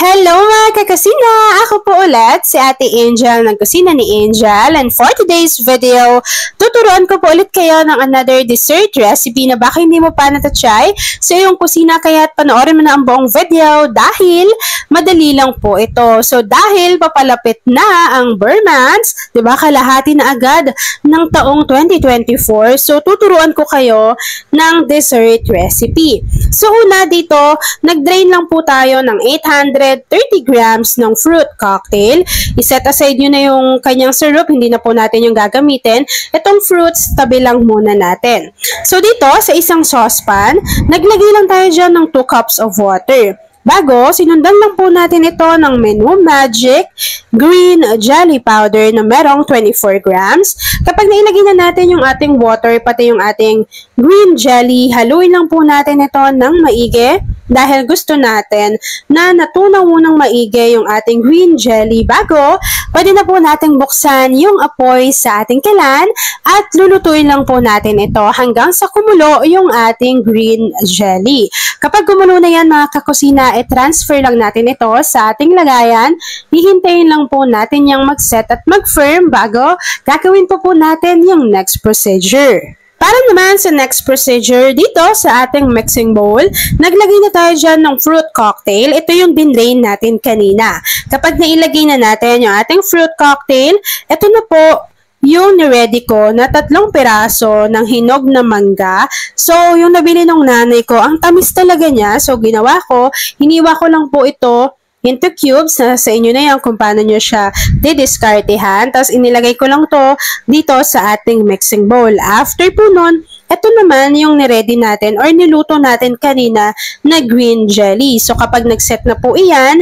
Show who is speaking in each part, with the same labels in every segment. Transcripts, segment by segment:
Speaker 1: Hello mga kakusina! Ako po ulit si Ate Angel ng Kusina ni Angel, and for today's video, tuturuan ko po ulit kayo ng another dessert recipe na baka hindi mo pa natatry sa iyong kusina, kaya panoorin mo na ang buong video dahil madali lang po ito. So dahil papalapit na ang Burr-Months, diba, kalahati na agad ng taong 2024, so tuturuan ko kayo ng dessert recipe. So una dito, nag-drain lang po tayo ng 830 grams ng fruit cocktail. I-set aside nyo na yung kanyang syrup, hindi na po natin yung gagamitin. Itong fruits, tabi lang muna natin. So dito, sa isang saucepan, naglagay lang tayo dyan ng 2 cups of water. Bago, sinundan lang po natin ito ng Menu Magic Green Jelly Powder na merong 24 grams. Kapag nailagay na natin yung ating water, pati yung ating green jelly, haluin lang po natin ito ng maigi dahil gusto natin na natunaw munang maigi yung ating green jelly. Bago, pwede na po natin buksan yung apoy sa ating kalan at lulutuin lang po natin ito hanggang sa kumulo yung ating green jelly. Kapag kumulo na yan mga kakusina, transfer lang natin ito sa ating lagayan. Hihintayin lang po natin yung mag-set at mag-firm bago gagawin po natin yung next procedure. Para naman sa next procedure, dito sa ating mixing bowl, naglagay na tayo dyan ng fruit cocktail. Ito yung dinrain natin kanina. Kapag nailagay na natin yung ating fruit cocktail, ito na po yung niready ko na 3 piraso ng hinog na mangga. So, yung nabili ng nanay ko, ang tamis talaga niya. So, ginawa ko, hiniwa ko lang po ito into cubes. Sa inyo na yan kung paano nyo siya didiskartehan. Tapos, inilagay ko lang to dito sa ating mixing bowl. After po nun, ito naman yung niready natin or niluto natin kanina na green jelly. So, kapag nag-set na po iyan,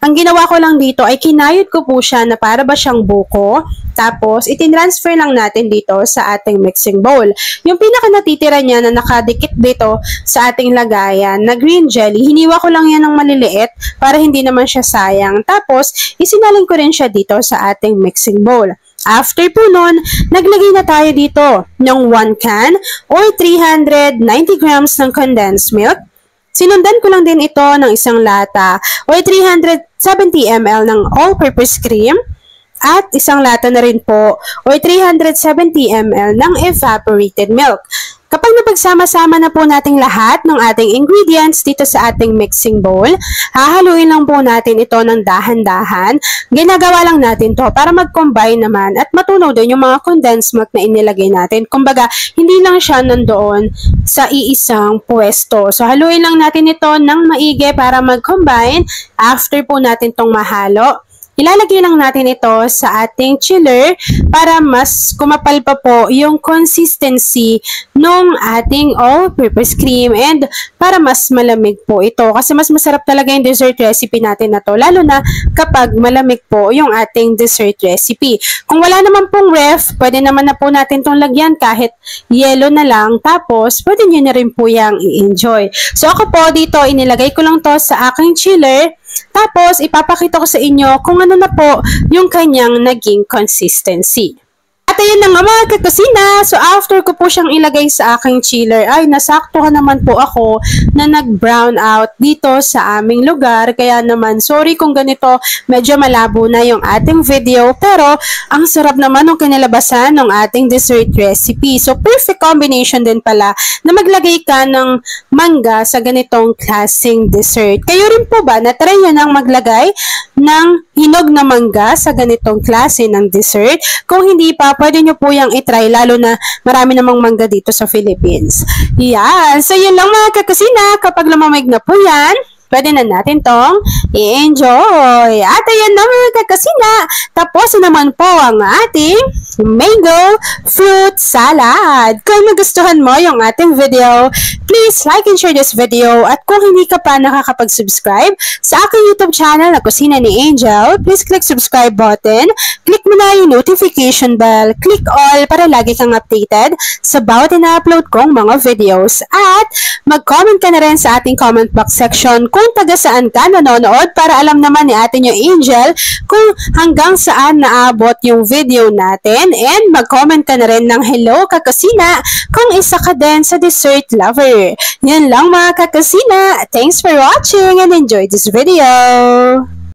Speaker 1: ang ginawa ko lang dito ay kinayod ko po siya na para ba siyang buko. Tapos, itinransfer lang natin dito sa ating mixing bowl. Yung pinaka natitira niya na nakadikit dito sa ating lagayan na green jelly, hiniwa ko lang yan ng maliliit para hindi naman siya sayang. Tapos, isinalin ko rin siya dito sa ating mixing bowl. After po nun, naglagay na tayo dito ng 1 can or 390 grams ng condensed milk. Sinundan ko lang din ito ng isang lata o 370 ml ng all-purpose cream at isang lata na rin po o 370 ml ng evaporated milk. Kapag napagsama-sama na po nating lahat ng ating ingredients dito sa ating mixing bowl, hahaluin lang po natin ito ng dahan-dahan. Ginagawa lang natin to para mag-combine naman at matunaw din yung mga condensed milk na inilagay natin. Kumbaga, hindi lang siya nandoon sa iisang pwesto. So, haluin lang natin ito ng maigi para mag-combine. After po natin tong mahalo, ilalagay lang natin ito sa ating chiller para mas kumapal pa po yung consistency ng ating all-purpose cream and para mas malamig po ito. Kasi mas masarap talaga yung dessert recipe natin na to, lalo na kapag malamig po yung ating dessert recipe. Kung wala naman pong ref, pwede naman na po natin itong lagyan kahit yelo na lang. Tapos, pwede nyo na rin po yung i-enjoy. So, ako po dito, inilagay ko lang to sa aking chiller. Tapos, ipapakita ko sa inyo kung ano na po yung kanyang naging consistency. At ayun na nga mga kakusina, so after ko po siyang ilagay sa aking chiller, ay nasaktuhan naman po ako na nag-brown out dito sa aming lugar. Kaya naman, sorry kung ganito, medyo malabo na yung ating video. Pero, ang sarap naman ng kinalabasan ng ating dessert recipe. So, perfect combination din pala na maglagay ka ng mangga sa ganitong klaseng dessert. Kayo rin po ba, na-try nyo nang maglagay ng hinog na mangga sa ganitong klase ng dessert? Kung hindi pa, pwede nyo po yung itry, lalo na marami namang mangga dito sa Philippines. Yan. So, yun lang mga kakusina. Kapag lumamig na po yan, pwede na natin tong i-enjoy. At ayan na mga kakusina, tapos naman po ang ating mango fruit salad. Kung nagustuhan mo yung ating video, please like and share this video. At kung hindi ka pa nakakapag-subscribe sa aking YouTube channel na Kusina ni Angel, please click subscribe button. Click mo na yung notification bell. Click all para lagi kang updated sa bawat ina-upload kong mga videos. At mag-comment ka na rin sa ating comment box section kung kung taga saan ka nanonood para alam naman ni ate nyo Angel kung hanggang saan naabot yung video natin, and mag-comment ka na rin ng hello kakusina kung isa ka din sa dessert lover. Yan lang mga kakusina. Thanks for watching and enjoy this video.